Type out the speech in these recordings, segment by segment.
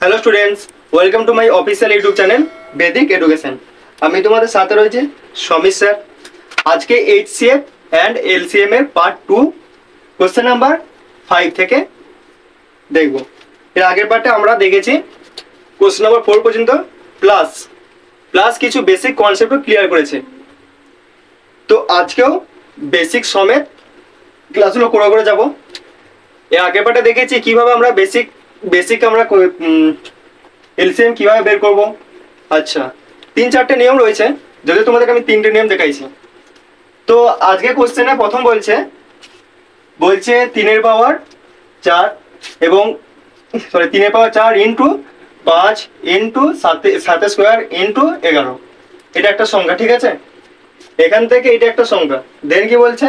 Hello students, welcome to my official YouTube channel Vedic education. আমি তোমাদের সাথে রয়েছে সমীর স্যার। আজকে এইচসিএফ অ্যান্ড এলসিএম এর পার্ট 2 কোশ্চেন নাম্বার 5 থেকে দেখব। এর আগের পার্টে আমরা দেখেছি কোশ্চেন নাম্বার 4 পর্যন্ত প্লাস প্লাস কিছু বেসিক কনসেপ্ট ক্লিয়ার করেছে। তো আজকেও বেসিক সমেত ক্লাসগুলো করে যাব। এর আগের পার্টে দেখেছি কিভাবে আমরা বেসিক আমরা এলসিএম কিভাবে বের করব। আচ্ছা, 3-4টে নিয়ম রয়েছে, যদি তোমাদেরকে আমি 3টে নিয়ম দেখাইছি। তো আজকে কোশ্চেনে প্রথম বলছে 3 এর পাওয়ার 4 এবং 3 এর পাওয়ার 4 ইন্টু 5 ইন্টু 7 স্কোয়ার ইন্টু 11। এটা একটা সংখ্যা, ঠিক আছে? এখান থেকে এটা একটা সংখ্যা। দেন কি বলছে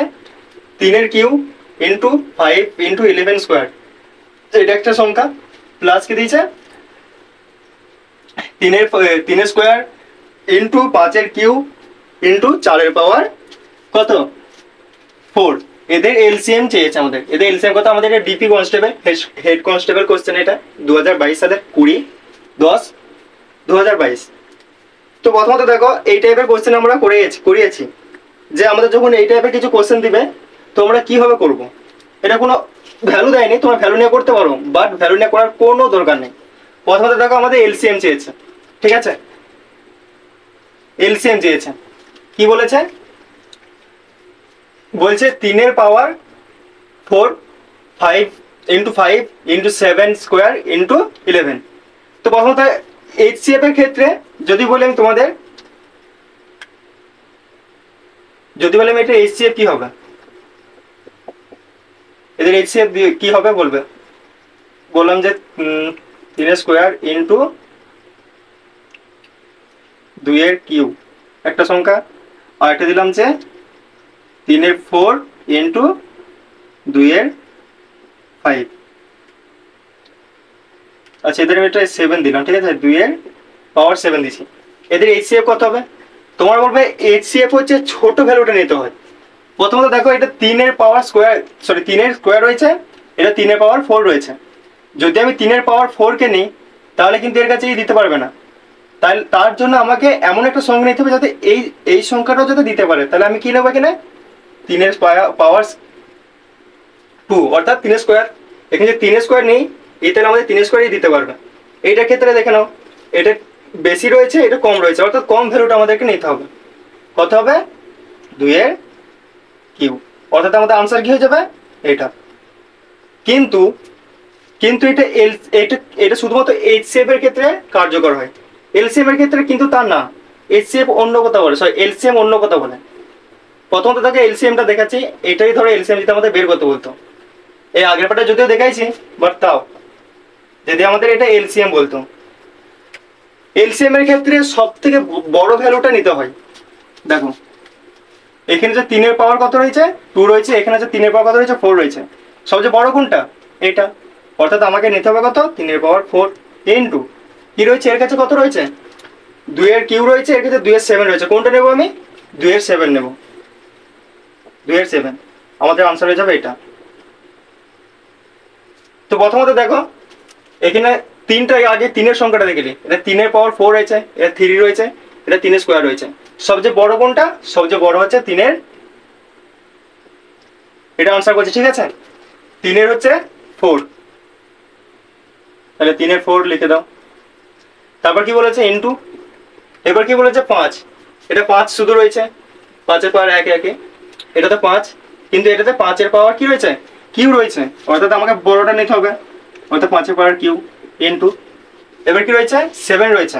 3 এর কিউব ইন্টু 5 ইন্টু 11 স্কোয়ার, এটা একটা সংখ্যা। প্লাস কি দিয়েছে 3 স্কোয়ার ইন্টু 5 এর কিউব ইন্টু 4 এর পাওয়ার কত 4। এদের এলসিএম চেয়েছে আমাদের। এদের এলসিএম কত? আমাদের এটা DP constable head constable question, এটা 2022 সালের 20-10-2022। তো প্রথমত দেখো, এই টাইপের কোশ্চেন আমরা করিয়েছি যে আমাদের যখন এই টাইপের কিছু কোশ্চেন দিবে তো আমরা কিভাবে করব। এটা কোনো ভ্যালু দেয়নি, তোমরা ভ্যালু নিয়ে করতে পারো, বাট ভ্যালু নিয়ে করার কোনো দরকার নেই। প্রথমত দেখো, আমাদের এলসিএম চেয়েছে, ঠিক আছে? এলসিএম চেয়েছে, কি বলেছে? বলছে 3 এর পাওয়ার 4 5 ইন্টু 5 ইন্টু 7 স্কোয়ার ইন্টু 11। তো প্রথমত এইচসিএফ এর ক্ষেত্রে যদি বলি আমি তোমাদের, এটা এইচসিএফ কি হবে, এদের এইচসিএফ কি হবে বলবে। বললাম যে 3 স্কোয়ার ইন্টু 2 এর কিউব একটা সংখ্যা, আর একটা দিলাম যে 3 এর 4 ইন্টু 2 এর 5। আচ্ছা, এদের আমি একটা 7 দিলাম, ঠিক আছে? 2 এর পাওয়ার 7 দিছি। এদের এইচসিএফ কত হবে? তোমার বলবে এইচসিএফ হচ্ছে ছোট ভ্যালুটা নিতে হয়। প্রথমত দেখো, এটা 3 এর পাওয়ার স্কোয়ার, 3 এর স্কোয়ার রয়েছে, এটা 3 এর পাওয়ার 4 রয়েছে। যদি আমি 3 এর পাওয়ার 4 কে নিই তাহলে কিন্তু এর কাছে দিতে পারবে না। তার জন্য আমাকে এমন একটা সংখ্যা নিতে হবে যাতে এই সংখ্যাটাও যাতে দিতে পারে। তাহলে আমি কি নেবো এখানে 3 এর পাওয়ার 2 অর্থাৎ 3 স্কোয়ার। এখানে যে 3 স্কোয়ার নেই, এই তাহলে আমাদের 3 স্কোয়ারই দিতে পারবে। এইটার ক্ষেত্রে দেখে নাও, এটা বেশি রয়েছে, এটা কম রয়েছে, অর্থাৎ কম ভ্যালুটা আমাদেরকে নিতে হবে। কত হবে? 2 এর কিউব, অর্থাৎ আমাদের আনসার কি হয়ে যাবে এটা। কিন্তু এটা শুধুমাত্র এইচসিএফ এর ক্ষেত্রে কার্যকর হয়, এলসিএম এর ক্ষেত্রে কিন্তু তা না। এইচসিএফ অন্য কথা বলে, এলসিএম অন্য কথা বলে। প্রথমত তাকে এলসিএমটা দেখাচ্ছি, এটাই ধরো এলসিএম যদি আমাদের বের করতে বলতো। এই আগের পাটা যদিও দেখাইছি, বাট তাও যদি আমাদের এটা এলসিএম বলতো, এলসিএম এর ক্ষেত্রে সব থেকে বড় ভ্যালুটা নিতে হয়। দেখো, এখানে যে 3 এর পাওয়ার কত রয়েছে 2 রয়েছে, এখানে যে 3 এর পাওয়ার কত রয়েছে 4 রয়েছে। সবচেয়ে বড় কোনটা? এটা। অর্থাৎ আমাকে নিতে হবে কত 3 এর পাওয়ার 4 ইন্টু কি রয়েছে এর কাছে কত রয়েছে 2 এর কিউ রয়েছে, এর কাছে 2 এর 7 রয়েছে। কোনটা নেব আমি? 2 এর 7 নেব। 2 এর 7 আমাদের আনসার হয়ে যাবে এটা। তো প্রথমত দেখো, এখানে তিনটা আগে 3 এর সংখ্যাটা দেখলি, এটা 3 এর পাওয়ার 4 রয়েছে, এটা 3 রয়েছে, এটা 3 স্কোয়ার রয়েছে। সবচেয়ে বড় কোনটা? সবচেয়ে বড় হচ্ছে 3 এর, এটা আনসার করছে, ঠিক আছে? 3 এর হচ্ছে 4, তাহলে 3 এর 4 লিখে দাও। তারপর কি বলেছে ইনটু, এবার কি বলেছে 5, এটা 5 শুধু রয়েছে, 5 এর পাওয়ার 1 1, এটা তো 5, কিন্তু এটাতে 5 এর পাওয়ার কি রয়েছে কিউ রয়েছে, অর্থাৎ আমাকে বড়টা নিতে হবে, অর্থাৎ 5 এর পাওয়ার কিউ ইনটু, এবার কি রয়েছে 7 রয়েছে,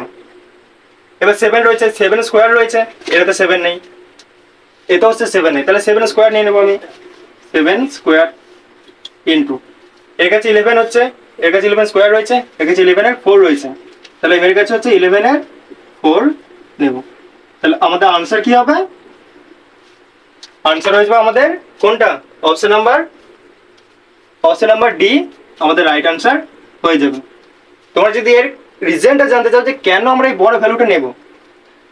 এবার 7 রয়েছে, 7 স্কোয়ার রয়েছে, এটাতে 7 নেই, এটা হচ্ছে 7 নেই, তাহলে 7 স্কোয়ার নিয়ে নেবো আমি, 7 স্কোয়ার ইনটু, এর কাছে 11 হচ্ছে, এর কাছে 11 স্কোয়ার রয়েছে, এর কাছে 11 এর 4 রয়েছে, তাহলে এর কাছে হচ্ছে 11 এর 4 নেব। তাহলে আমাদের আনসার কি হবে? আনসার হয়ে যাবে আমাদের কোনটা? অপশন নাম্বার ডি আমাদের রাইট আনসার হয়ে যাবে। তোমরা যদি এর রিজনটা জানতে চাও যে কেন আমরা এই বড় ভ্যালুটা নেব,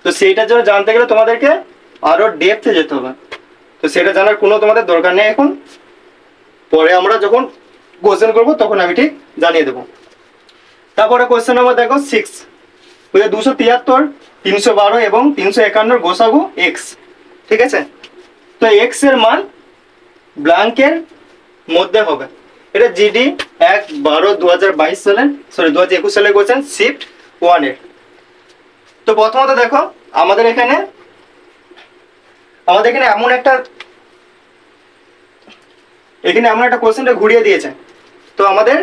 তো সেইটার জন্য জানতে গেলে তোমাদেরকে আরো ডেপথে যেতে হবে। তো সেটা জানার কোনো তোমাদের দরকার নেই এখন, পরে আমরা যখন কোশ্চেন করবো তখন আমি ঠিক জানিয়ে দেবো। তারপরে কোশ্চেন নাম্বার দেখো 6, 273, 312 এবং 351 গোসাগু এক্স। ঠিক আছে, তো এক্স এর মান ব্ল্যাঙ্কের মধ্যে হবে। এটা জিডি 1/12/2022 সালের 2021 সালের কোশ্চেন, শিফট 1 এর। তো প্রথমত দেখো আমাদের এখানে এমন একটা কোশ্চেনটা ঘুরিয়ে দিয়েছে। তো আমাদের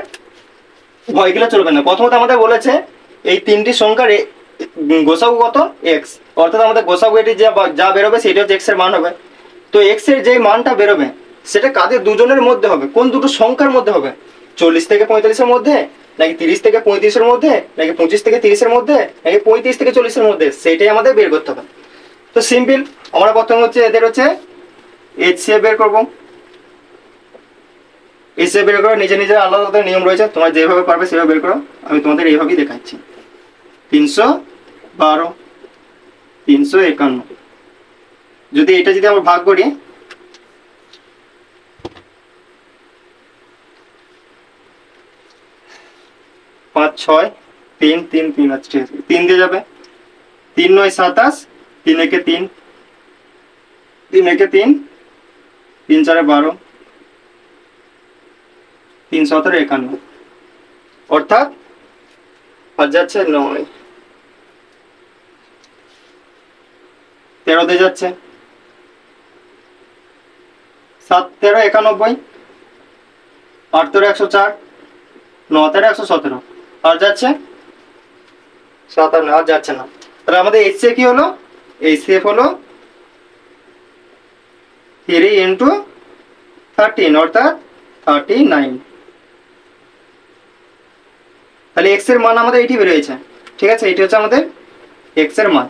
ভয়গুলো চলবে না। প্রথমত আমাদের বলেছে এই তিনটি সংখ্যার গোসাগু কত, এক্স, অর্থাৎ আমাদের গোসাগু এটি যা বেরোবে সেটা হচ্ছে এক্স এর মান হবে। তো এক্স এর যে মানটা বেরোবে সেটা কাদের দুজনের মধ্যে হবে, কোন দুটো সংখ্যার মধ্যে হবে, 40 থেকে 45-এর মধ্যে, নাকি 30 থেকে 35-এর মধ্যে, নাকি 25 থেকে 30-এর মধ্যে, নাকি 35 থেকে 40-এর মধ্যে, সেটাই আমাদের বের করতে হবে। তো সিম্পল, আমরা প্রথমে হচ্ছে এদের হচ্ছে এইচসিএফ বের করবো। এইচসিএফ বের করার নিজে নিজে আলাদা আলাদা নিয়ম রয়েছে, তোমরা যেভাবে পারবে সেভাবে বের করো। আমি তোমাদের এইভাবেই দেখাচ্ছি। 312, 351, যদি এটা যদি আমরা ভাগ করি, 5, 6, 3, 3, 3 আছে, ঠিক আছে, 3 দিয়ে যাবে, 3, 9, 27, 3 একে 3, 3 একে 3, 3, 4, 12, 3, 17, 51, অর্থাৎ আর যাচ্ছে 9, 13 দিয়ে যাচ্ছে, 7, 13, 91, 8, 13, 104, 9, 13, 117, আর যাচ্ছে 57, আর যাচ্ছে না। তাহলে আমাদের এইচসিএফ কি হলো, এইচসিএফ হলো 3 × 13 অর্থাৎ 39। তাহলে এক্স এর মান আমাদের এটি বেরিয়েছে। ঠিক আছে, এটি হচ্ছে আমাদের এক্স এর মান।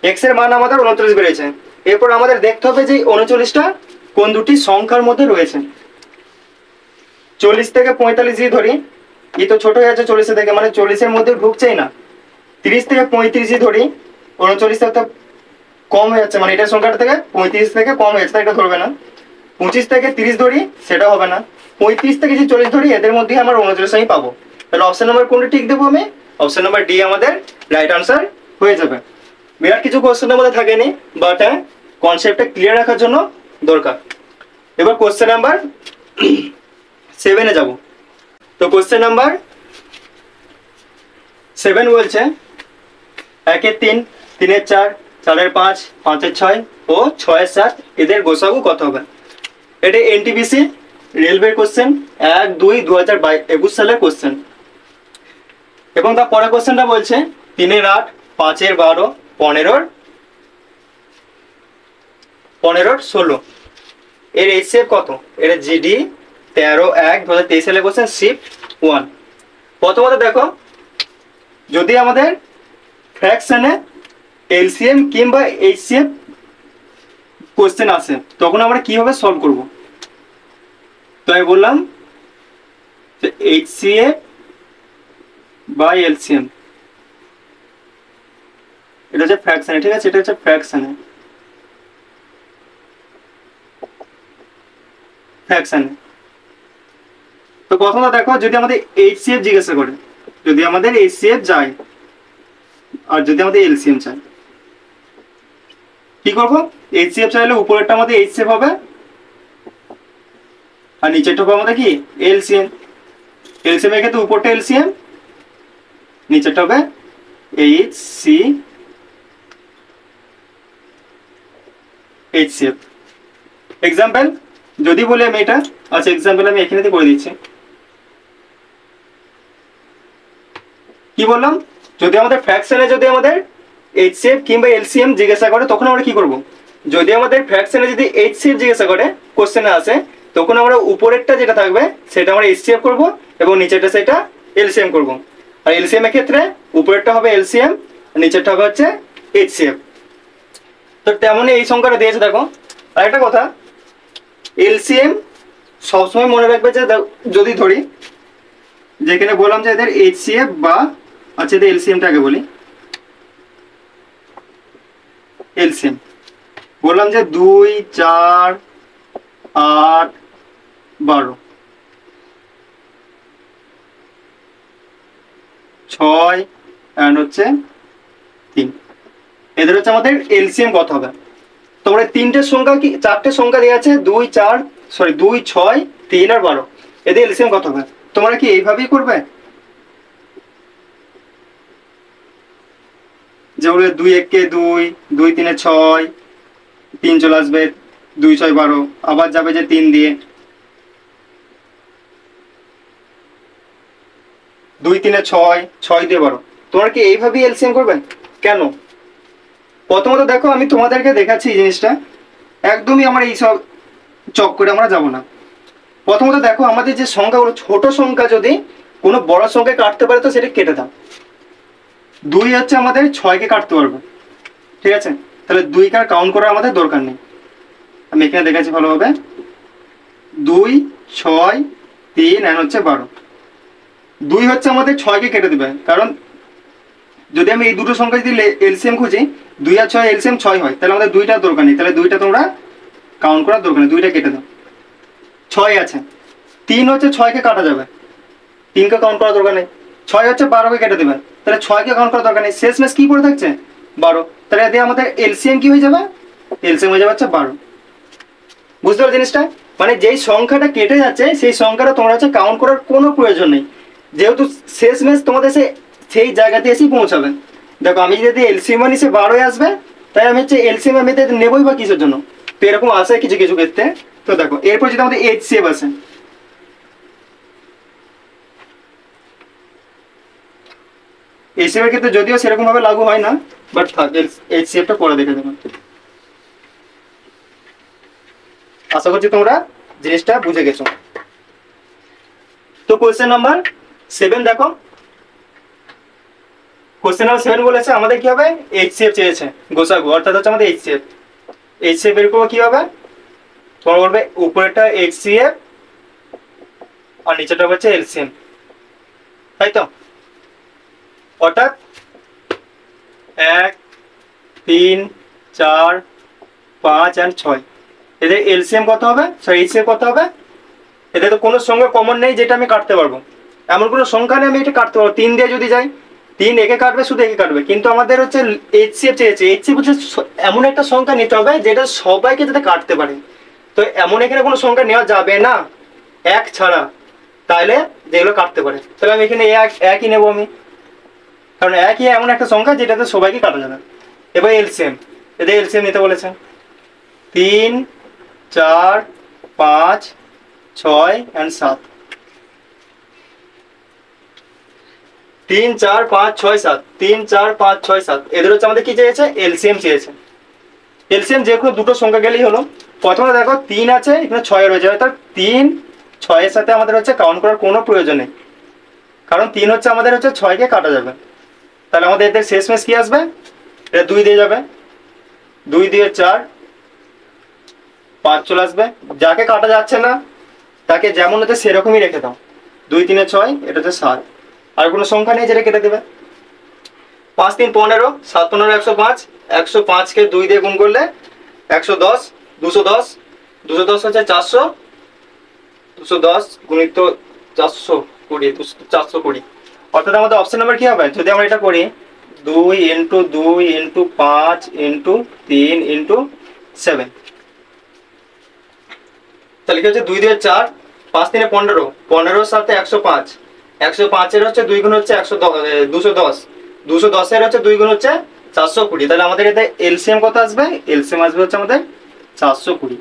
এক্স এর মান আমাদের 39 বেরিয়েছে। এরপর আমাদের দেখতে হবে যে 39টা কোন দুটি সংখ্যার মধ্যে রয়েছে। 40 থেকে 45 যদি ধরি, এই তো ছোট হয়ে যাচ্ছে 40 থেকে, মানে 40-এর মধ্যে ঢুকছেই না। 30 থেকে 35 যদি ধরি, 39 থেকে কম হয়ে যাচ্ছে, মানে এটার সংখ্যাটা থেকে 35 থেকে কম হয়ে যাচ্ছে, এটা ধরবে না। 25 থেকে 30 ধরি, সেটা হবে না। 35 থেকে যদি 40 ধরি, এদের মধ্যে আমরা 39 আমি পাবো। তাহলে অপশন নাম্বার কোনটা ঠিক দেবো আমি? অপশন নাম্বার ডি আমাদের রাইট আনসার হয়ে যাবে। বিরাট কিছু কোশ্চেনের মধ্যে থাকেনি, বাট কনসেপ্টটা ক্লিয়ার রাখার জন্য দরকার। এবার কোশ্চেন নাম্বার 7-এ যাব। তো কোশ্চেন নাম্বার 7 বলছে 1-এর 3, 3-এর 4, 4-এর 5, 5-এর 6 ও 6-এর 7 এদের গোসাগু কত হবে? এটা এনটিপিসি রেলওয়ে কোশ্চেন, 1-2-2021 সালের কোশ্চেন। এবং তার পরের কোশ্চেনটা বলছে 3-এর 8, 5-এর 12, 15-এর 16 এর এইচসিএফ কত? এটা জিডি 13-1-2023 সালের কোশ্চেন, শিফট 1। প্রথমত দেখো, যদি আমাদের ফ্র্যাকশনে এলসিএম কিংবা এইচসিএফ কোশ্চেন আসে, তখন আমরা কিভাবে সলভ করব? তো আমি বললাম যে এইচসিএফ বা এলসিএম, এটা হচ্ছে ফ্র্যাকশনে। ঠিক আছে, এটা হচ্ছে ফ্র্যাকশনে। তো প্রথমত দেখো, যদি আমাদের এইচসিএফ জিজ্ঞাসা করে, যদি আমাদের এইচসিএফ যায় আর যদি আমাদের এলসিএম চাই, কি করবো? এইচসিএফ চাইলে উপরেরটা আমাদের এইচসিএফ হবে আর নিচেরটা হবে আমাদের কি এলসিএম। এলসিএম এর ক্ষেত্রে উপরটা এলসিএম, নিচেরটা হবে এইচসিএফ। এক্সাম্পল যদি বলি আমি এটা, আচ্ছা এক্সাম্পল আমি এখানে করে দিচ্ছি। কি বললাম? যদি আমাদের ফ্র্যাকশনে যদি আমাদের এইচসিএফ কিংবা এলসিএম জিজ্ঞাসা করে, তখন আমরা কি করব? যদি আমাদের ফ্র্যাকশনে যদি এইচসিএফ জিজ্ঞাসা করে কোশ্চেনে আসে, তখন আমরা উপরেরটা যেটা থাকবে সেটা আমরা এইচসিএফ করব এবং নিচেরটা সেটা এলসিএম করব। আর এলসিএম এর ক্ষেত্রে উপরেরটা হবে এলসিএম আর নিচেরটা হবে হচ্ছে এইচসিএফ। তো তেমনই এই সংখ্যাটা দিয়েছে। দেখো আরেকটা কথা, এলসিএম সবসময় মনে রাখবে যে যদি ধরি, যেখানে বললাম যে এদের এইচসিএফ বা, আচ্ছা এদের এলসিএমটা আগে বলি। এলসিএম বললাম যে 2, 4, 8, 12। 6 অ্যান্ড হচ্ছে 3। এদের হচ্ছে আমাদের এলসিএম কত হবে? তোমরা তিনটে সংখ্যা কি চারটে সংখ্যা দেওয়া আছে 2 4 সরি 2 6 3 আর 12, এদের এলসিএম কত হবে? তোমরা কি এইভাবেই করবে যেগুলো 2 1 কে 2 2 3 এ 6 3 চলে আসবে 2 6 12 আবার যাবে যে 3 দিয়ে 2 3 এ 6 6 দিয়ে 12, তোমরা কি এইভাবেই এলসিএম করবে? কেন? প্রথমত দেখো আমি তোমাদেরকে দেখাচ্ছি এই জিনিসটা, একদমই আমরা এইসব চক্করে আমরা যাব না। প্রথমত দেখো আমাদের যে সংখ্যাগুলো ছোট সংখ্যা যদি কোনো বড় সংখ্যা কাটতে পারে তো সেটা কেটে দাও। 2 হচ্ছে আমাদের 6 কে কাটতে পারবে, ঠিক আছে? তাহলে 2 কে কাউন্ট করার আমাদের দরকার নেই, আমি এখানে দেখাচ্ছি ভালোভাবে। 2 6 3 আর হচ্ছে 12, 2 হচ্ছে আমাদের 6 কে কেটে দেবে, কারণ যদি আমি এই দুটো সংখ্যা যদি এলসিএম খুঁজি 2 আর 6 এলসিএম 6 হয়, তাহলে আমাদের 2টার দরকার নেই, তাহলে 2টা তোমরা কাউন্ট করার দরকার নেই, 2টা কেটে দাও। 6 আছে, 3 হচ্ছে 6 কে কাটা যাবে, 3 কে কাউন্ট করার দরকার নেই। 6 হচ্ছে 12 কে কেটে দেবে, তাহলে 6 কে কাউন্ট করার দরকার নেই, শেষমেশ কি পড়ে থাকছে 12, তাহলে এতে আমাদের এলসিএম কি হয়ে যাবে? এলসিএম হয়ে যাবে হচ্ছে 12। বুঝতে পারছো জিনিসটা? মানে যেই সংখ্যাটা কেটে যাচ্ছে সেই সংখ্যাটা তোমরা হচ্ছে কাউন্ট করার কোনো প্রয়োজন নেই, যেহেতু শেষমেশ তোমাদের সেই জায়গাতে এসেই পৌঁছাবে। দেখো আমি যদি এলসিএম নিচে 12 আসবে, তাই আমি হচ্ছে এলসিএম আমি নেবই বা কিসের জন্য, তো এরকম আসে কিছু কিছু ক্ষেত্রে। তো দেখো এরপর যদি আমাদের এইচসিএফ আসে, এইচসিএফ এর ক্ষেত্রে যদিও সেরকম ভাবে লাগু হয় না, বাট থাক এইচসিএফটা পরে দেখে দেবো। আশা করছি তোমরা জিনিসটা বুঝে গেছো। তো কোয়েশ্চেন নাম্বার 7 দেখো, কোয়েশ্চেন নাম্বার 7 বলেছে আমাদের কি হবে? এইচসিএফ চেয়েছে, গোসাগু অর্থাৎ হচ্ছে আমাদের এইচসিএফ। এইচসিএফ এর কি হবে? তোমরা বলবে উপরেরটা এইচসিএফ আর নিচেটা হচ্ছে এলসিএম, তাই তো? অর্থাৎ 1 3 4 5 আর 6 এদের এলসিএম কত হবে, সরি এইচসিএফ কত হবে? এদের তো কোনো সংখ্যা কমন নেই যেটা আমি কাটতে পারবো, এমন কোনো সংখ্যা নেই আমি এটা কাটতে পারবো। 3 দিয়ে যদি যাই 3 একে কাটবে, শুধু একে কাটবে, কিন্তু আমাদের হচ্ছে এইচসিএফ চেয়েছে। এইচসিএফ হচ্ছে এমন একটা সংখ্যা নিতে হবে যেটা সবাইকে যাতে কাটতে পারে, তো এমন এখানে কোনো সংখ্যা নেওয়া যাবে না 1 ছাড়া, তাইলে যেগুলো কাটতে পারে। তাহলে আমি এখানে একই নেবো আমি, কারণ একই এমন একটা সংখ্যা যেটাতে সবাইকে কাটা যাবে। এবার এলসিএম, এদের এলসিএম নিতে বলেছে 3 4 5 6 and 7, 3 4 5 6 7, 3 4 5 6 7 এদের হচ্ছে আমাদের কি চেয়েছে? এলসিএম চেয়েছে। এলসিএম যে কোনো দুটো সংখ্যা গেলেই হলো। প্রথমে দেখো 3 আছে, এখানে 6 রয়ে যাবে, তার 3 6 এর সাথে আমাদের হচ্ছে কাউন্ট করার কোনো প্রয়োজন নেই, কারণ 3 হচ্ছে আমাদের হচ্ছে 6 কে কাটা যাবে। তাহলে আমাদের এদের শেষমেশ কি আসবে? এটা 2 দিয়ে যাবে, 2 দিয়ে 4 5 চলে আসবে, যাকে কাটা যাচ্ছে না তাকে যেমন হচ্ছে সেরকমই রেখে দাও। 2 3 এ 6, এটা হচ্ছে 7, আর কোনো সংখ্যা নেই যেটা কেটে দেবে। 5 3 15, 7 15 105, 105 কে 2 দিয়ে গুণ করলে 110, 210, 210 হচ্ছে 400, 210 গুণিত 420, 420। অর্থাৎ আমাদের অপশন নাম্বার কি হবে? যদি আমরা এটা করি 2 ইন্টু 2 ইন্টু 5 ইন্টু 3 ইন্টু 7, তাহলে কি হচ্ছে 2 দিয়ে 4, 5 3 15, 15 সাথে 105, 105 এর হচ্ছে 2 গুণ হচ্ছে 210, 210 এর হচ্ছে 2 গুণ হচ্ছে 420। তাহলে আমাদের এতে এলসিএম কত আসবে? এলসিএম আসবে হচ্ছে আমাদের 420।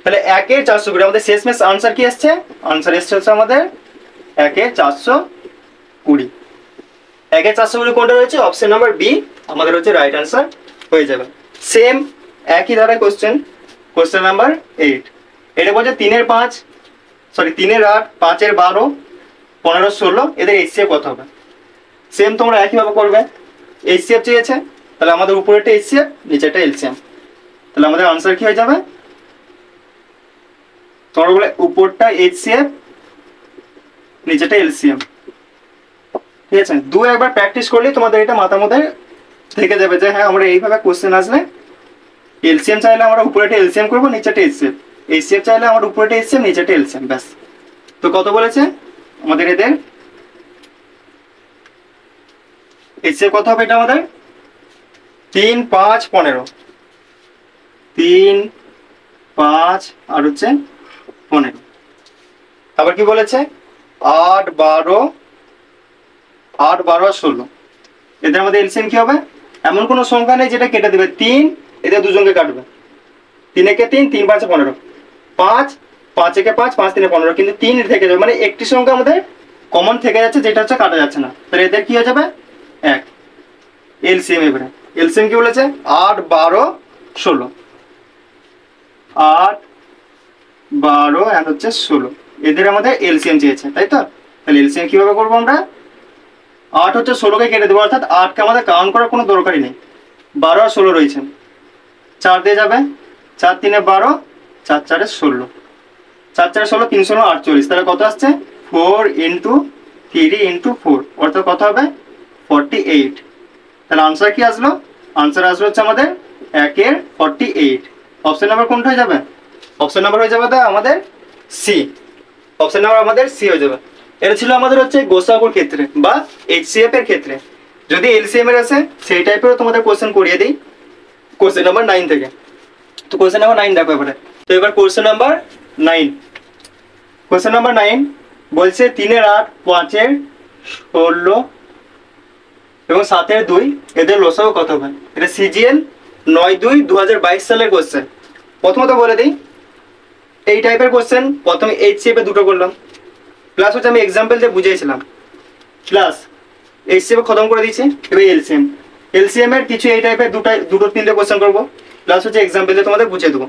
তাহলে 1 এর 420, আমাদের শেষমেশ আনসার কি আসছে? আনসার এসছে হচ্ছে আমাদের 1 এর 420। 1 এর 420 কোনটা রয়েছে? অপশন নাম্বার বি আমাদের হচ্ছে রাইট আনসার হয়ে যাবে। সেম একই ধারায় কোশ্চেন নাম্বার 8, এটা বলছে 3 এর 5 সরি 3 এর 8 5 এর 12 15 16 এদের এইচসিএফ কত হবে? সেম তোমরা একইভাবে করবে। এইচসিএফ চেয়েছে, তাহলে আমাদের উপরেরটা এইচসিএফ, নিচেরটা এলসিএম, তাহলে আমাদের আনসার কি হয়ে যাবে? তোমরা বলে উপরটা এইচসিএফ, নিচেরটা এলসিএম, ঠিক আছে? একবার প্র্যাকটিস করলে তোমাদের এটা মাথার মধ্যে থেকে যাবে যে হ্যাঁ আমরা এইভাবে কোশ্চেন আসলে এলসিএম চাইলে আমরা উপরেটা এলসিএম করবো, নিচেরটা এইচসিএফ, এইচসিএফ চাইলে আমরা উপরেটা এইচসিএম, নিচেরটা এলসিএম, ব্যাস। তো কত বলেছে আমাদের এদের? এইচসিএফ কত হবে এটা আমাদের 3 5 15 3 5 আর হচ্ছে 15। তারপর কি বলেছে 8 12 8 12 আর 16। এদের মধ্যে এলসিএম কি হবে? এমন কোনো সংখ্যা নেই যেটা কেটে দেবে। 3 এদের দুজনকে কাটবে, 3 একে 3 3 5 15 5 5 একে 5 5 3 15, কিন্তু 3 থেকে যাবে, মানে একটি সংখ্যা আমাদের কমন থেকে যাচ্ছে যেটা হচ্ছে কাটা যাচ্ছে না। তাহলে এদের কি হয়ে যাবে 1 এলসিএম। এবারে এলসিএম কি বলেছে 8 12 16, 8 12 আর হচ্ছে 16, এদের আমাদের এলসিএম চেয়েছে, তাই তো? তাহলে এলসিএম কিভাবে করবো আমরা? 8 হচ্ছে 16কে কেটে দেবো, অর্থাৎ 8কে আমাদের কাউন্ট করার কোনো দরকারই নেই। 12 আর 16 রয়েছে, 4 দিয়ে যাবে, 4 3 12, 4 4 16, 4 4 16 3 16 48। তাহলে কত আসছে 4 ইন্টু 3 ইন্টু 4, অর্থাৎ কত হবে 48। তাহলে আনসার কি আসলো? আনসার আসলো হচ্ছে আমাদের 1 এর 48। অপশন নাম্বার কোনটা হয়ে যাবে? অপশন নাম্বার হয়ে যাবে আমাদের সি। অপশন নাম্বার আমাদের সি হয়ে যাবে। এটা ছিল আমাদের হচ্ছে গোসাগুর ক্ষেত্রে বা এইচসিএফ এর ক্ষেত্রে। যদি এলসিএম এর আসে সেই টাইপেরও তোমাদের কোশ্চেন করিয়ে দিই কোশ্চেন নাম্বার 9 থেকে। তো কোশ্চেন নাম্বার 9 দেখো এবারে। তো এবার কোশ্চেন নাম্বার 9, কোশ্চেন নাম্বার 9 বলছে 3 এর 8 5 এর 16 এবং 7 এর 2 এদের লসাগু কত হবে? এটা সিজিএল 9/2 2022 সালের কোশ্চেন। প্রথমত বলে দিই এই টাইপের কোশ্চেন প্রথমে এইচসিএফ এ দুটো করলাম, প্লাস হচ্ছে আমি এক্সাম্পল দিয়ে বুঝিয়েছিলাম, প্লাস এইচসিএফ খতম করে দিয়েছি। এবার এলসিএম, এলসিএম এর কিছু এই টাইপের দুটো তিনটে কোশ্চেন করবো, প্লাস হচ্ছে এক্সাম্পল দিয়ে তোমাদের বুঝিয়ে দেবো।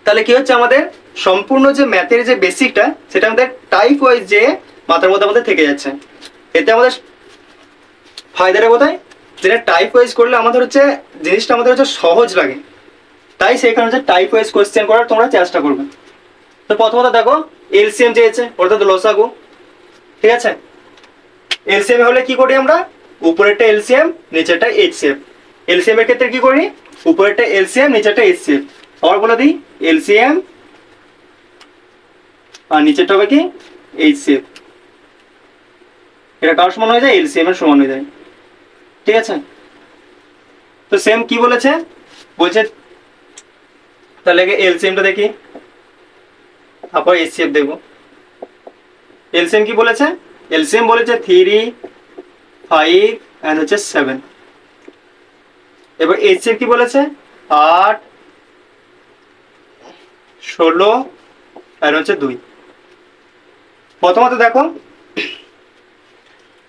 তাহলে কি হচ্ছে আমাদের সম্পূর্ণ যে ম্যাথের যে বেসিকটা সেটা আমাদের টাইপ ওয়াইজ যে মাথার মধ্যে আমাদের থেকে যাচ্ছে। এতে আমাদের ফায়দাটা কোথায়? যেটা টাইপ ওয়াইজ করলে আমাদের হচ্ছে জিনিসটা আমাদের হচ্ছে সহজ লাগে, তাই সেই কারণে হচ্ছে টাইপ ওয়াইজ কোশ্চেন করার তোমরা চেষ্টা করবে। তো প্রথমত দেখো এলসিএম চেয়েছে, অর্থাৎ লসাগু, ঠিক আছে? এলসিএম হলে কি করি আমরা? উপরেরটা এলসিএম নিচেরটা এইচসিএফ। এলসিএম এর ক্ষেত্রে কি করি? উপরেরটা এলসিএম নিচেরটা এইচসিএফ। আবার বলে দিই এলসিএম আর নিচেরটা হবে কি এইচসিএফ। এটা কার সমান হয়ে যায়? এলসিএম এর সমান হয়ে যায়, ঠিক আছে? তো সেম কি বলেছে? বলছে তাহলে এলসিএমটা দেখি, তারপর এইচসিএফ দেখবো। এলসিএম কি বলেছে? এলসিএম বলেছে 3 5 এন্ড হচ্ছে 7। এবার এইচসিএফ কি বলেছে? 8 16 আর হচ্ছে 2। প্রথমত দেখো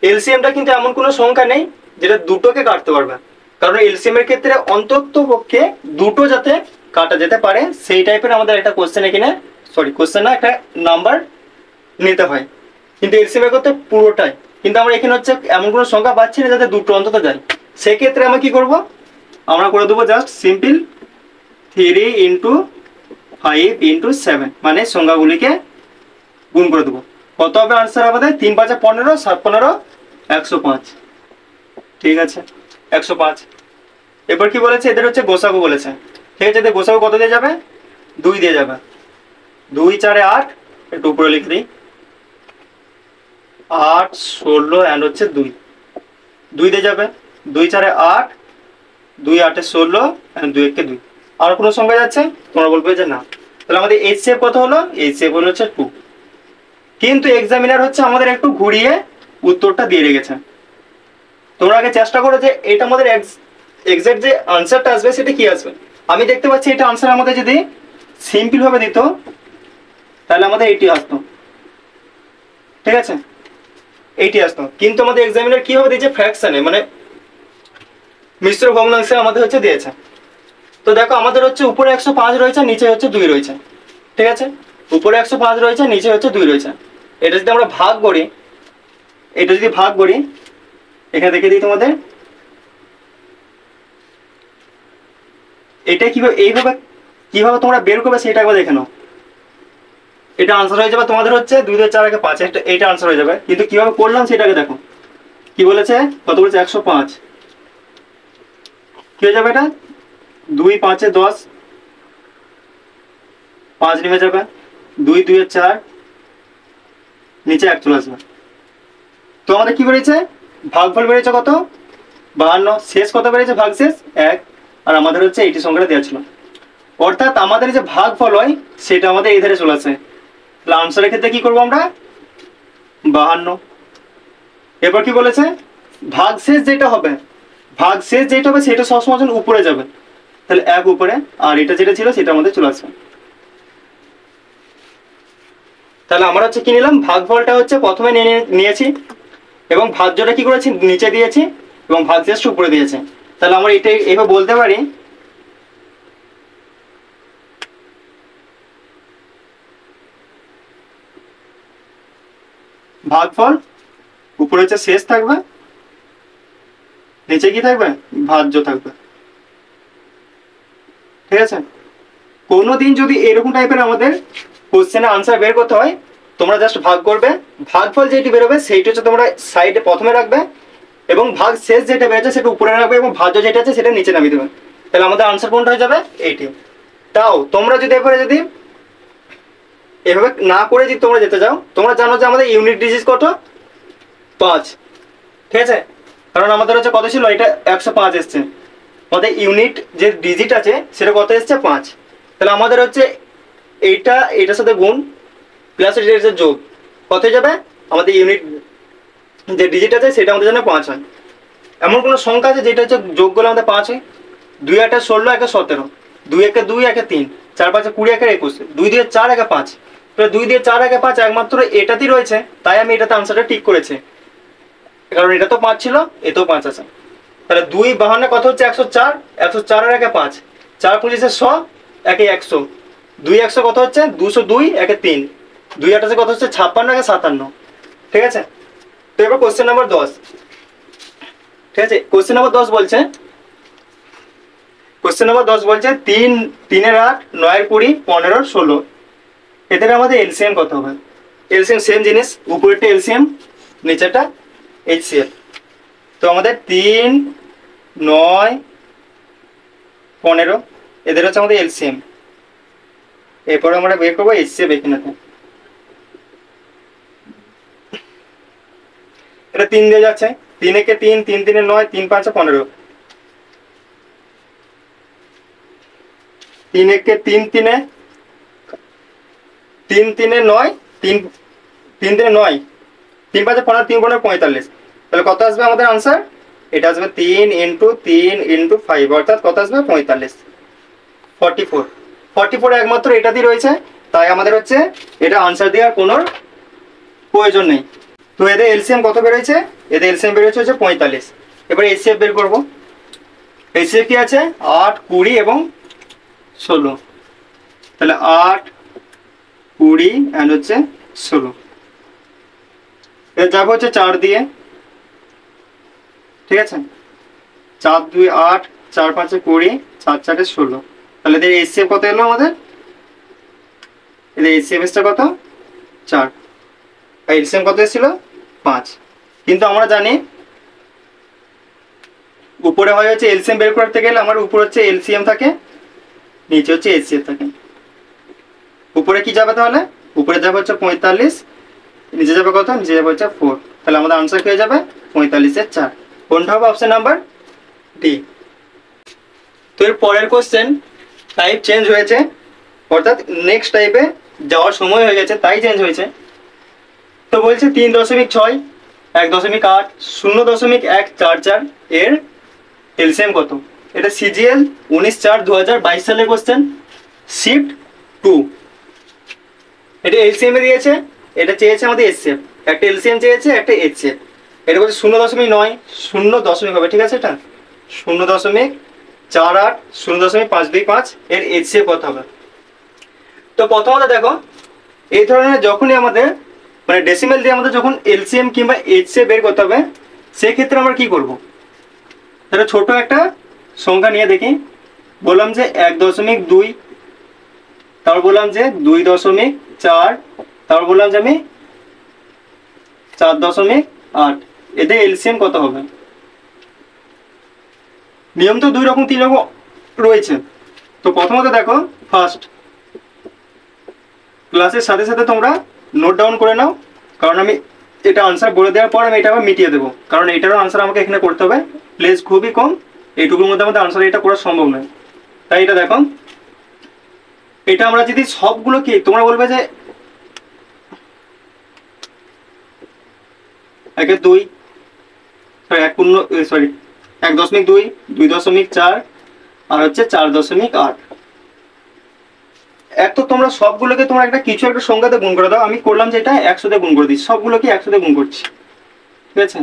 এলসিএমটা কিন্তু এমন কোনো সংখ্যা নেই যেটা দুটোকে কাটতে পারবে, কারণ এলসিএম এর ক্ষেত্রে অন্তত পক্ষে দুটো যাতে কাটা যেতে পারে সেই টাইপের আমাদের একটা কোশ্চেন এখানে, সরি কোশ্চেন না, একটা নাম্বার নিতে হয়। কিন্তু এলসিএম এর ক্ষেত্রে পুরোটাই, কিন্তু আমরা এখানে হচ্ছে এমন কোনো সংখ্যা পাচ্ছি না যাতে দুটো অন্তত যায়। সেক্ষেত্রে আমরা কি করব? আমরা করে দেবো জাস্ট সিম্পল 3 ইন্টু 5 ইন্টু 7, মানে সংখ্যাগুলিকে গুণ করে দেবো। কত হবে আনসার আমাদের? 3 5 15, 7 15 105, ঠিক আছে 105। এবার কি বলেছে? এদের হচ্ছে গোসাগু বলেছে, ঠিক আছে? এদের গোসাগু কত দিয়ে যাবে? 2 দিয়ে যাবে। 2 4 8, একটু উপরে লিখে দিই, 8 16 এন্ড হচ্ছে 2 2 দিয়ে যাবে। 2 4 8, 2 8 16 এন্ড 2 1 2। আর কোনো সংখ্যা যাচ্ছে? তোমরা বলবে যে না। তাহলে আমাদের এইচসিএফ কত হলো? এইচসিএফ হলো হচ্ছে 2। কিন্তু এক্সামিনার হচ্ছে আমাদের একটু ঘুরিয়ে উত্তরটা দিয়ে রেখেছে। তোমরা আগে চেষ্টা করো যে এটা আমাদের এক্সাক্ট যে আনসারটা আসবে সেটা কি আসবে। আমি দেখতে পাচ্ছি এটা আনসার আমাদের যদি সিম্পল ভাবে দিত তাহলে আমাদের এটি আসতো, ঠিক আছে? এইটি আসতো, কিন্তু আমাদের এক্সামিনার কিভাবে দিয়েছে? ফ্র্যাকশনে, মানে মিশ্র ভগ্নাংশে আমাদের হচ্ছে দিয়েছে। তো দেখো আমাদের হচ্ছে উপরে 105 রয়েছে, নিচে হচ্ছে 2 রয়েছে, ঠিক আছে? উপরে 105 রয়েছে, নিচে হচ্ছে 2 রয়েছে। এটা যদি আমরা ভাগ করি, এটা যদি ভাগ করি, এখানে দেখে দিই তোমাদের, এটা কিভাবে এইভাবে কিভাবে তোমরা বের করবে সেটা একবার দেখে নাও। এটা আনসার হয়ে যাবে তোমাদের হচ্ছে 2 2 4 5, এটা আনসার হয়ে যাবে। কিন্তু কিভাবে করলাম সেটাকে দেখো। কি বলেছে? কত বলেছে? 105। কি হয়ে যাবে এটা? 2 5 10, 5 নেমে যাবে, 2 2 4, নিচে 1 চলে আসবে। তো আমাদের কি বেরিয়েছে? ভাগফল বেরিয়েছে কত? 52, শেষ কত বেরিয়েছে ভাগশেষ 1, আর আমাদের হচ্ছে এইটি সংখ্যাটা দেওয়া ছিল। অর্থাৎ আমাদের যে ভাগফল হয় সেটা আমাদের এই ধারে চলে আসে। তাহলে আনসারের ক্ষেত্রে কি করবো আমরা 52। এরপর কি বলেছে ভাগশেষ যেটা হবে সেটা সবসময় যখন উপরে যাবে, তাহলে 1 উপরে, আর এটা যেটা ছিল সেটা আমাদের চলে আসবে। তাহলে আমরা হচ্ছে কি নিলাম, ভাগফলটা হচ্ছে প্রথমে নিয়েছি এবং ভাজ্যটা কি করেছি নিচে দিয়েছি এবং ভাগশেষটা উপরে দিয়েছে। তাহলে আমরা এটা এভাবে বলতে পারি ভাগফল উপরে হচ্ছে শেষ থাকবে, নিচে কি থাকবে ভাজ্য থাকবে। ঠিক আছে, কোনোদিন যদি এরকম টাইপের আমাদের কোশ্চেনে আনসার বের করতে হয়, তোমরা জাস্ট ভাগ করবে, ভাগফল যেটি বেরোবে সেইটা হচ্ছে তোমরা সাইডে প্রথমে রাখবে এবং ভাগ শেষ যেটা বেরোচ্ছে সেটা উপরে রাখবে এবং ভাজ্য যেটা আছে সেটা নিচে নামিয়ে দেবে। তাহলে আমাদের আনসার কোনটা হয়ে যাবে এইটি। তাও তোমরা যদি এভাবে না করে যদি তোমরা যেতে যাও, তোমরা জানো যে আমাদের ইউনিট ডিজিট কত 5। ঠিক আছে, কারণ আমাদের হচ্ছে কত ছিল, এটা 105 এসছে, আমাদের ইউনিট যে ডিজিট আছে সেটা কত এসছে 5। তাহলে আমাদের হচ্ছে এটার সাথে গুণ প্লাস এটার সাথে যোগ কত হয়ে যাবে, আমাদের ইউনিট যে ডিজিট আছে সেটা আমাদের জন্য 5 হয়। এমন কোনো সংখ্যা আছে যেটা হচ্ছে যোগ করলে আমাদের 5 হয়? 2 8 16, 1 17, 2 1 2, 1 3, 4 5 20, 1 21, 2 2 4, 1 5। তো 2 2 4, 1 5 একমাত্র এটাতেই রয়েছে, তাই আমি এটাতে আনসারটা ঠিক করেছি, কারণ এটা তো 5 ছিল, এতেও 5 আছে। তাহলে 2 52 কত হচ্ছে 104, 104 আর 1 5, 4 25 100, 1 100, 2 100 কত হচ্ছে 202, 1 3, 2 28 কত হচ্ছে 56, 1 57। ঠিক আছে, তো এবার কোশ্চেন নাম্বার 10। ঠিক আছে, কোশ্চেন নাম্বার 10 বলছে 3 3 এর 8, 9 এর 20, 15 এর 16, এদের আমাদের এলসিএম কত হবে? এলসিএম সেম জিনিস, উপরেরটা এলসিএম, নিচেরটা এইচসিএফ। তো আমাদের 3 9 15 এদের হচ্ছে আমাদের এলসিএম। এরপরে আমরা বের করবো এইচসিএফ এখানেতে। এটা 3 দিয়ে যাচ্ছে, 3 একে 3, 3 3 এ 9, 3 5 15, 3 একে 3 3 এ 3 3 এ 9, 3 3 3 এ 9, 3 5 15, 3 15 45। তাহলে কত আসবে আমাদের আনসার? এটা আসবে 3 × 3 × 5, অর্থাৎ কত আসবে 45, 44। 44 একমাত্র এটাতেই রয়েছে, তাই আমাদের হচ্ছে এটা আনসার দেওয়ার কোনো প্রয়োজন নেই। তো এদের এলসিএম কত বেরোয়েছে? এদের এলসিএম বেরোচ্ছে হচ্ছে 45। এবার এইচসিএফ বের করবো। এইচসিএফ কি আছে 8 20 এবং 16। তাহলে 8 20 এন্ড হচ্ছে 16, এর যাবো হচ্ছে 4 দিয়ে। ঠিক আছে, 4 2 8, 4 5 20, 4 4 16। তাহলে এদের এইচসিএফ কত এলো আমাদের? এদের এইচসিএফ এসটা কত 4, আর এলসিএম কত এসেছিল 5। কিন্তু আমরা জানি উপরে হয় হচ্ছে এলসিএম বের করতে গেলে আমার উপরে হচ্ছে এলসিএম থাকে, নিচে হচ্ছে এইচসিএফ থাকে। উপরে কি যাবে তাহলে? উপরে যাবে হচ্ছে 45, নিচে যাবে কত? নিচে যাবে হচ্ছে 4। তাহলে আমাদের আনসার কি হয়ে যাবে 45 এর 4। কোনটা হবে? Option number D. তো এর পরের কোশ্চেন টাইপ চেঞ্জ হয়েছে, অর্থাৎ নেক্সট টাইপে যাওয়ার সময় হয়ে গেছে তাই চেঞ্জ হয়েছে। তো বলছে 3.6, 1.8, 0.144 এর এলসিএম কত? এটা সিজিএল 19/4/2022 সালের কোশ্চেন, শিফট 2। এটা এলসিএম এ দিয়েছে, এটা চেয়েছে আমাদের এসসিএফ, একটা এলসিএম চেয়েছে একটা এইচসিএফ। এটা বলছে 0.9, 0 হবে, ঠিক আছে, এটা 0.48, 0.525 এর এইচসিএফ কত হবে? তো প্রথমত দেখো, এই ধরনের যখনই আমাদের মানে ডেসিমেল দিয়ে আমাদের যখন এলসিএম কিংবা এইচসিএফ বের করতে হবে, সেক্ষেত্রে আমরা কি করব? তাহলে ছোট একটা সংখ্যা নিয়ে দেখি, বললাম যে 1.2, তারপর বললাম যে 2.4, তারপর বললাম যে আমি 4.8। এদের এলসিএম কত হবে? নিয়ম তো 2 রকম 3 রকম রয়েছে। তো প্রথমত দেখো, ফার্স্ট ক্লাসের সাথে সাথে তোমরা নোট ডাউন করে নাও, কারণ আমি এটা আনসার বলে দেওয়ার পর আমি এটা আবার মিটিয়ে দেবো, কারণ এটারও আনসার আমাকে এখানে করতে হবে, প্লেস খুবই কম, এইটুকুর মধ্যে আমাদের আনসার এটা করা সম্ভব নয়। তাই এটা দেখো, এটা আমরা যদি সবগুলো কি তোমরা বলবে যে 1/2 সরি 1.2 2.4 আর হচ্ছে 4.8। এক তো তোমরা সবগুলোকে তোমরা একটা কিছু একটা সংখ্যাতে গুণ করে দাও, আমি করলাম যে এটা 100 দিয়ে গুণ করে দিই, সবগুলোকে 100 দিয়ে গুণ করছি, ঠিক আছে,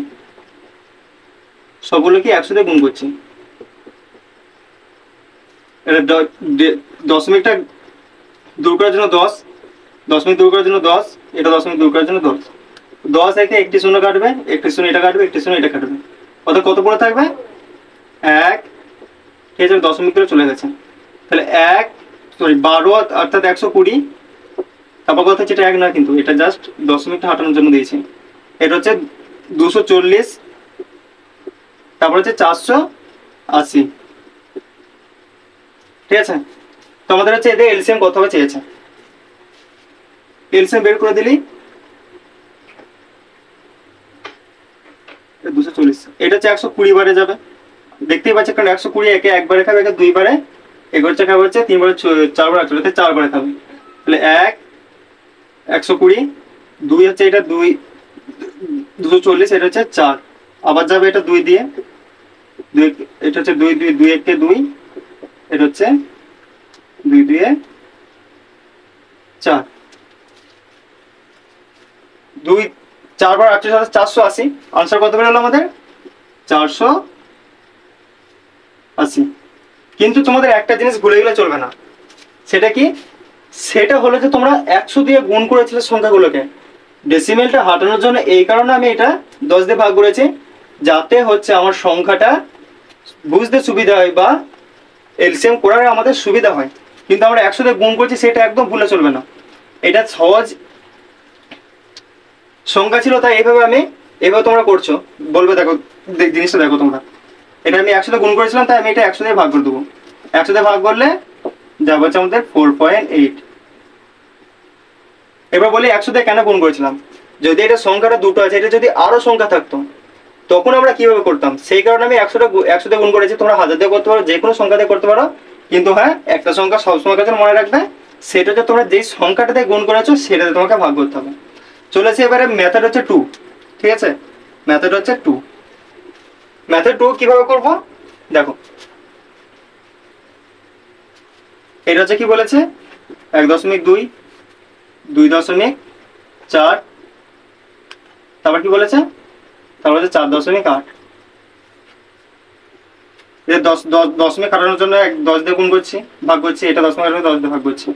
সবগুলোকে 100 দিয়ে গুণ করছি। এটা দশমিকটা দূর করার জন্য 10, দশমিক দূর করার জন্য 10, এটা দশমিক দূর করার জন্য 10, 10 একে একটি শূন্য কাটবে, একটি শূন্য এটা কাটবে, একটি শূন্য এটা কাটবে, অর্থাৎ কত পড়ে থাকবে 1, ঠিক আছে, দশমিক করে চলে গেছে। তাহলে 12 অর্থাৎ 120, তারপর কথা হচ্ছে এটা 1 না, কিন্তু এটা জাস্ট দশমিকটা হাঁটানোর জন্য দিয়েছি। এটা হচ্ছে 240, তারপর হচ্ছে 480, ঠিক আছে। তো আমাদের হচ্ছে এদের এলসিএম কত হবে চেয়েছে, এলসিএম বের করে দিলি 240, এটা হচ্ছে 120 বারে যাবে, দেখতেই পাচ্ছি, কারণ 120 একে একবারে খাবে, একে দুইবারে, একে হচ্ছে খাবে হচ্ছে 3 বারে 4 বারে 4 বারে খাবে। তাহলে 120, 2 হচ্ছে এটা 240, এটা হচ্ছে 4, আবার যাবে এটা 2 দিয়ে, 2 এটা হচ্ছে 2 একে 2, এটা হচ্ছে 2 2 4, 2 4 বার 480, আনসার কত বেরোলো আমাদের 480। কিন্তু তোমাদের একটা জিনিস ভুলে গেলে চলবে না, সেটা কি, সেটা হলো যে তোমরা 100 দিয়ে গুণ করেছিলে সংখ্যাগুলোকে, ডেসিমেলটা হাঁটানোর জন্য। এই কারণে আমি এটা 10 দিয়ে ভাগ করেছি, যাতে হচ্ছে আমার সংখ্যাটা বুঝতে সুবিধা হয় বা এলসিএম করার আমাদের সুবিধা হয়। কিন্তু আমরা 100 দিয়ে গুণ করছি, সেটা একদম ভুলে চলবে না, এটা সহজ সংখ্যা ছিল, তাই এইভাবে তোমরা করছো, বলবে দেখো জিনিসটা দেখো তোমরা, এটা আমি 100 দিয়ে গুণ করেছিলাম, তাই আমি এটা 100 দিয়ে ভাগ করে দেবো, 100 দিয়ে ভাগ করলে যাবো হচ্ছে আমাদের 4.8। এবার বলি 100 দিয়ে কেন গুণ করেছিলাম, যদি এটা সংখ্যাটা দুটো আছে, এটা যদি আরো সংখ্যা থাকতো তখন আমরা কিভাবে করতাম, সেই কারণে আমি 100 দিয়ে গুণ করেছি। তোমরা 1000 দিয়ে করতে পারো, যে কোনো সংখ্যা দিয়ে করতে পারো, কিন্তু হ্যাঁ একটা সংখ্যা সবসময় কাছে মনে রাখবে, সেটা হচ্ছে তোমরা যেই সংখ্যাটাতে গুণ করেছো সেটাতে তোমাকে ভাগ করতে হবে। চলেছে এবারে মেথড হচ্ছে 2, ঠিক আছে, মেথড হচ্ছে 2। মেথড 2 কিভাবে করব দেখো, এটা হচ্ছে কি বলেছে 1.2 2.4, তারপর কি বলেছে, তারপর হচ্ছে 4.8, এটা 10 কাটানোর জন্য 10 দিয়ে গুণ করছি, ভাগ করছি, এটা 10 দিয়ে ভাগ করছি,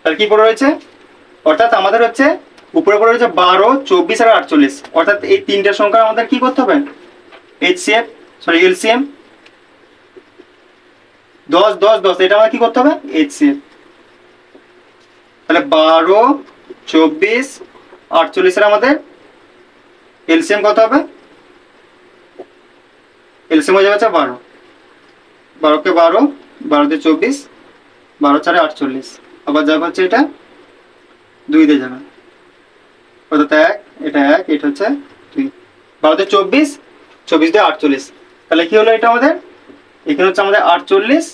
তাহলে কি পড়ে রয়েছে, অর্থাৎ আমাদের হচ্ছে উপরে পড়ে রয়েছে 12 24 আর 48, অর্থাৎ এই তিনটে সংখ্যা আমাদের কি করতে হবে, এলসিএম 10 10 10, এটা আমাদের কি করতে হবে এইচসিএফ। তাহলে 12 24 48 এর আমাদের এলসিএম কত হবে, এলসিএম হয়ে যাবে 12, 12 কে 12, 12 দিয়ে 24, 12 4 48, আবার যাবে হচ্ছে এটা 2 দিয়ে যাবে, অর্থাৎ 1, এটা 1, এটা হচ্ছে 2, 12 দিয়ে 24, 24 দিয়ে 48, তাহলে কি হলো এটা আমাদের, এখানে হচ্ছে আমাদের 48,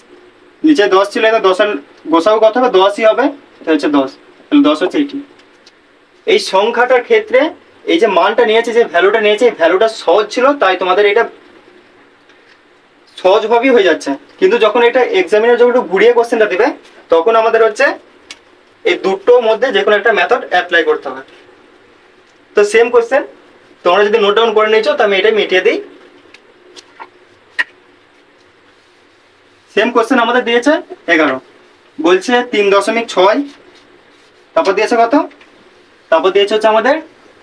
নিচে 10 ছিল, এটা 10 এর গোসাগু কত হবে 10ই হবে, এটা হচ্ছে 10, তাহলে 10 হচ্ছে এটি। এই সংখ্যাটার ক্ষেত্রে এই যে মানটা নিয়েছে, যে ভ্যালুটা নিয়েছে, এই ভ্যালুটা সহজ ছিল, তাই তোমাদের এটা সহজভাবেই হয়ে যাচ্ছে। কিন্তু যখন এটা এক্সামিনার যখন একটু ঘুরিয়ে কোশ্চেনটা দিবে, তখন আমাদের হচ্ছে এই দুটোর মধ্যে যে কোনো একটা মেথড অ্যাপ্লাই করতে হবে। তো সেম কোশ্চেন তোমরা যদি নোট ডাউন করে নিয়েছো, তো আমি এটা মিটিয়ে দিই। সেম কোশ্চেন আমাদের দিয়েছে 11, বলছে 3.6, তারপর দিয়েছে কত, তারপর দিয়েছে হচ্ছে আমাদের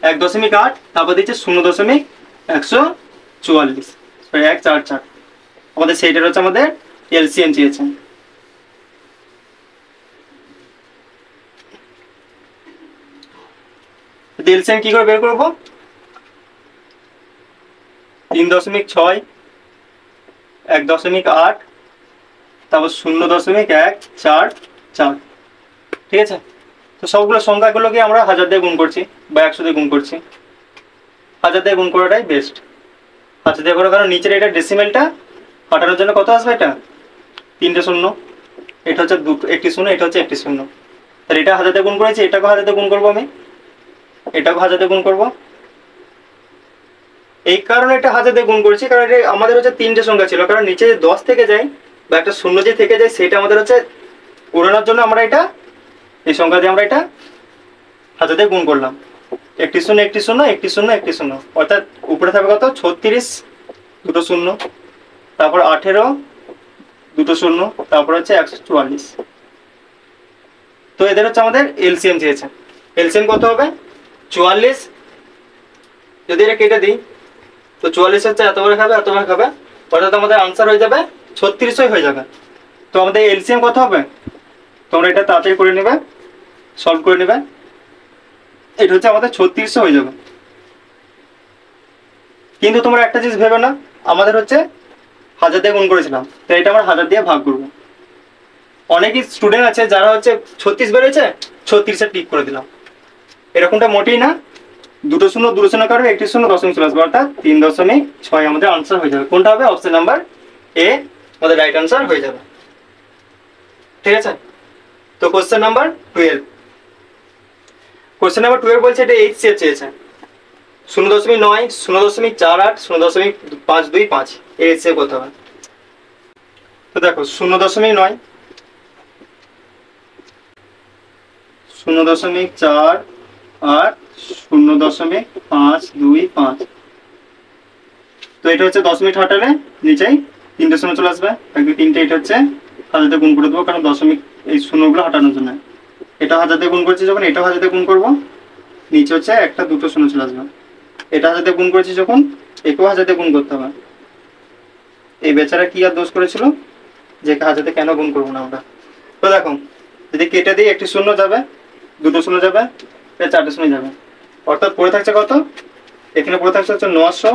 1.8, তারপর দিয়েছে 0.144, 144, আমাদের সেইটার হচ্ছে আমাদের এলসিএম চেয়েছে। এলসিএম কি করে বের করবো, 3.6, 1.8, তারপর 0.144, ঠিক আছে। তো সবগুলো সংখ্যাগুলোকে আমরা 1000 দিয়ে গুণ করছি বা 100 দিয়ে গুণ করছি, হাজার দিয়ে গুণ করাটাই বেস্ট। হাজার দিয়ে করো, কারণ নিচের এটা ডেসিমেলটা হাঁটানোর জন্য কত আসবে, এটা 3টে শূন্য, এটা হচ্ছে একটি শূন্য, এটা হচ্ছে একটি শূন্য। তাহলে এটা হাজার দিয়ে গুণ করেছি, এটাকেও হাজার দিয়ে গুণ করবো আমি, এটাকেও হাজার দিয়ে গুণ করবো। এই কারণে এটা হাজার দিয়ে গুণ করেছি, কারণ এটা আমাদের হচ্ছে 3টে সংখ্যা ছিল, কারণ নিচে যে 10 থেকে যায় বা একটা শূন্য যে থেকে যায় সেটা আমাদের হচ্ছে উড়ানোর জন্য আমরা এটা এই সংখ্যা দিয়ে আমরা এটা হাজার দিয়ে গুণ করলাম। একটি শূন্য একটি শূন্য একটি শূন্য একটি শূন্য, অর্থাৎ উপরে থাকবে কত 36 দুটো শূন্য, তারপর 18 দুটো শূন্য, তারপর হচ্ছে 144। তো এদের হচ্ছে আমাদের এলসিএম চেয়েছে। এলসিএম কত হবে 44, যদি এটা কেটে দিই তো 44 হচ্ছে এতবার খাবে এতবার খাবে, অর্থাৎ আমাদের আনসার হয়ে যাবে 36 হয়ে যাবে। তো আমাদের এলসিএম কত হবে, তোমরা এটা তাড়াতাড়ি করে নেবে, সলভ করে নেবে। এটা হচ্ছে আমাদের 36 হয়ে যাবে। কিন্তু তোমরা একটা জিনিস ভেবে না, আমাদের হচ্ছে হাজার দিয়ে গুণ করেছিলাম, তো এটা আমরা হাজার দিয়ে ভাগ করবো। অনেকই স্টুডেন্ট আছে যারা হচ্ছে 36 বেরিয়েছে 36-এ টিক করে দিলাম, এরকমটা মোটেই না। দুটো শূন্য কাটবে, একটি শূন্য দশমিক চলে আসবে, অর্থাৎ 3.6 আমাদের আনসার হয়ে যাবে। কোনটা হবে, অপশন নাম্বার এ আমাদের রাইট আনসার হয়ে যাবে। ঠিক আছে, তো কোশ্চেন নাম্বার 12। কোশ্চেন নাম্বার 12 বলছে এটা এইচসিএফ চেয়েছে 0.9, 0.48, 0.525 এর এইচসিএফ কত হবে। তো দেখো 0.9, 0.4 আর 0.525। তো এটা হচ্ছে দশমিক হাঁটালে নিচেই 3টে শূন্য চলে আসবে, 1 2 3টে। এটা হচ্ছে হাজার দিয়ে গুণ করে দেবো, কারণ দশমিক এই শূন্যগুলো হাঁটানোর জন্য। এটা হাজার দিয়ে গুণ করছি যখন, এটাও হাজার দিয়ে গুণ করবো, নিচে হচ্ছে একটা দুটো শূন্য চলে আসবে। এটা হাজার দিয়ে গুণ করেছি যখন, একেও হাজার দিয়ে গুণ করতে হবে। এই বেচারা কি আর দোষ করেছিল যে হাজার দিয়ে কেন গুণ করবো না আমরা। তো দেখো যদি কেটে দিই একটি শূন্য যাবে, দুটো শূন্য যাবে, এটা 4টে শূন্য যাবে, অর্থাৎ পড়ে থাকছে কত, এখানে পড়ে থাকছে হচ্ছে 900,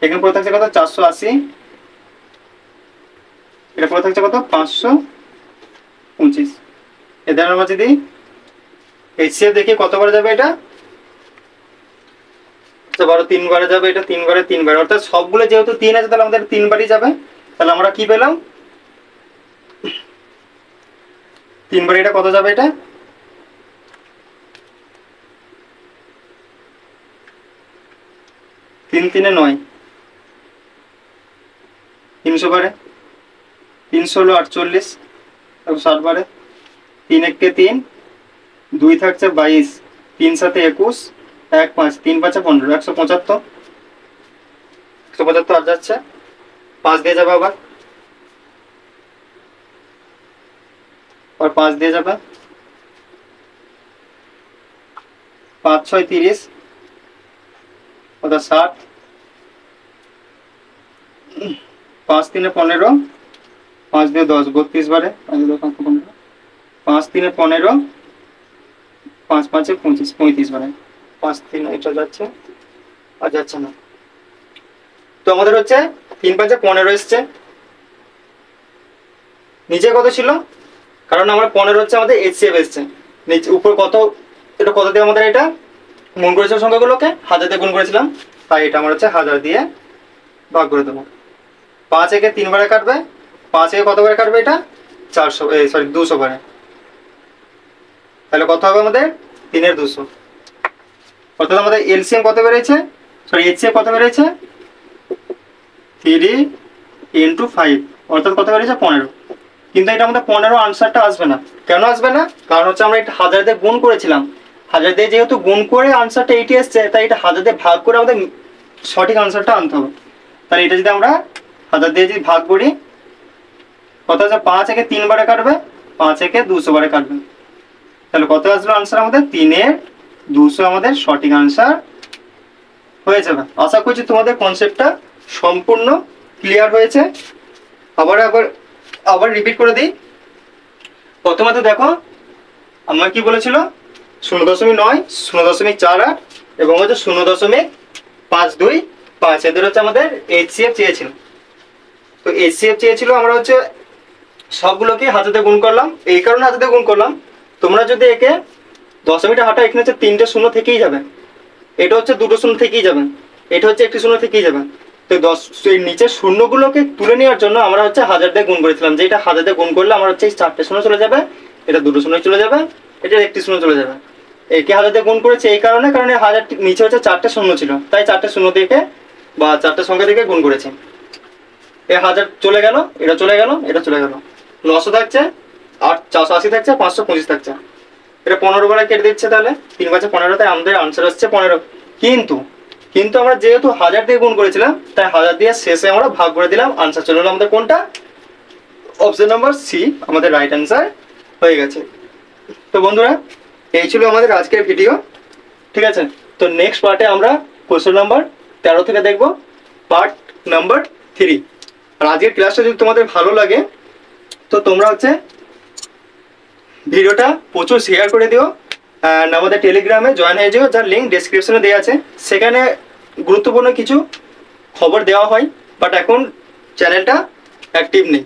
এখানে পড়ে থাকছে কত 480, এটা পড়ে থাকছে কত 525। এদের আমরা যদি এইচসিএফ দেখি কতবার যাবে, এটা 3বারে যাবে, এটা 3বারে 3বার, অর্থাৎ সবগুলো যেহেতু 3 আছে তাহলে আমাদের 3বারই যাবে। তাহলে আমরা কি পেলাম, 3বারে এটা কত যাবে, এটা 3 3 9, 300 বারে 300 হলো 48, 60 বারে 3 1 কে 3, 2 থাকছে 22, 3 7 21, 1 5, 3 5 15, 175। 175 আর যাচ্ছে 5 দিয়ে যাবে, আবার 5 দিয়ে যাবে, 5 6 30, অর্থাৎ 60, 5 3 15, 5 দিয়ে 10, 32 বারে, 5 3 15, 5 5 25, 35 বারে, 5 3 এটা যাচ্ছে আর যাচ্ছে না। তো আমাদের হচ্ছে 3 5 15 এসছে, নিচে কত ছিল, কারণ আমরা 15 হচ্ছে আমাদের এইচসিএফ এসছে, নিচে উপর কত, এটা কত দিয়ে আমাদের এটা গুণ করেছিলাম, সংখ্যাগুলোকে হাজার দিয়ে গুণ করেছিলাম, তাই এটা আমরা হচ্ছে হাজার দিয়ে ভাগ করে দেবো। 5 একে 3 বারে কাটবে, 5 একে কত বারে কাটবে, এটা 200 বারে। তাহলে কত হবে আমাদের 3 এর 200, অর্থাৎ আমাদের এলসিএম কত বেরিয়েছে, এইচসিএফ কত বেরিয়েছে 3 × 5, অর্থাৎ কত বেরিয়েছে 15। কিন্তু এটা আমাদের 15 আনসারটা আসবে না, কেন আসবে না, কারণ হচ্ছে আমরা এটা হাজার দিয়ে গুণ করেছিলাম, হাজার দিয়ে যেহেতু গুণ করে আনসারটা 80 এসছে, তাই এটা হাজার দিয়ে ভাগ করে আমাদের সঠিক আনসারটা আনতে হবে। তাহলে এটা যদি আমরা হাজার দিয়ে যদি ভাগ করি, কত আছে 5 একে 3 বারে কাটবে, 5 একে 200 বারে কাটবে, তাহলে কত আসলো আনসার আমাদের 3 এর 200 আমাদের সঠিক আনসার হয়ে যাবে। আশা করছি তোমাদের কনসেপ্টটা সম্পূর্ণ ক্লিয়ার হয়েছে। আবার রিপিট করে দিই। প্রথমত দেখো আমার কি বলেছিল 0.9, 0.48 এবং হচ্ছে 0.525, এদের হচ্ছে আমাদের এইচসিএফ চেয়েছিল। তো এইচসিএফ চেয়েছিল, আমরা হচ্ছে সবগুলোকে হাজাতে গুণ করলাম। এই কারণে হাজাতে গুণ করলাম, তোমরা যদি একে দশমিকটা হাঁটা, এখানে হচ্ছে 3টে শূন্য থেকেই যাবে, এটা হচ্ছে দুটো শূন্য থেকেই যাবে, এটা হচ্ছে একটি শূন্য থেকেই যাবে। তো 10 এই নিচের শূন্যগুলোকে তুলে নেওয়ার জন্য আমরা হচ্ছে 1000 দিয়ে গুণ করেছিলাম, যে এটা 1000 দিয়ে গুণ করলে আমার হচ্ছে এই 4টে শূন্য চলে যাবে, এটা দুটো শূন্য চলে যাবে, এটা একটি শূন্য চলে যাবে। একে 1000 দিয়ে গুণ করেছে এই কারণে, কারণ এই 1000 নিচে হচ্ছে 4টে শূন্য ছিল, তাই 4টে শূন্য থেকে বা 4টে সংখ্যা থেকে গুণ করেছে। এই 1000 চলে গেল, এটা চলে গেল, এটা চলে গেল, 900 থাকছে, 480 থাকছে, 525 থাকছে। এটা 15 করে কেটে দিচ্ছে, তাহলে 3 5 15, তাই আমাদের আনসার হচ্ছে 15। কিন্তু আমরা যেহেতু 1000 দিয়ে গুণ করেছিলাম, তাই 1000 দিয়ে শেষে আমরা ভাগ করে দিলাম, আনসার চলে এলো আমাদের কোনটা, অপশন নাম্বার সি আমাদের রাইট অ্যান্সার হয়ে গেছে। তো বন্ধুরা, এই ছিল আমাদের আজকের ভিডিও, ঠিক আছে। তো নেক্সট পার্টে আমরা কোশ্চেন নাম্বার 13 থেকে দেখব, পার্ট নাম্বার 3। আর আজকের ক্লাসটা যদি তোমাদের ভালো লাগে, তো তোমরা হচ্ছে ভিডিওটা প্রচুর শেয়ার করে দিও, অ্যান্ড আমাদের টেলিগ্রামে জয়েন হয়ে যেও, যার লিঙ্ক ডেসক্রিপশনে দেওয়া আছে। সেখানে গুরুত্বপূর্ণ কিছু খবর দেওয়া হয়, বাট এখন চ্যানেলটা অ্যাক্টিভ নেই।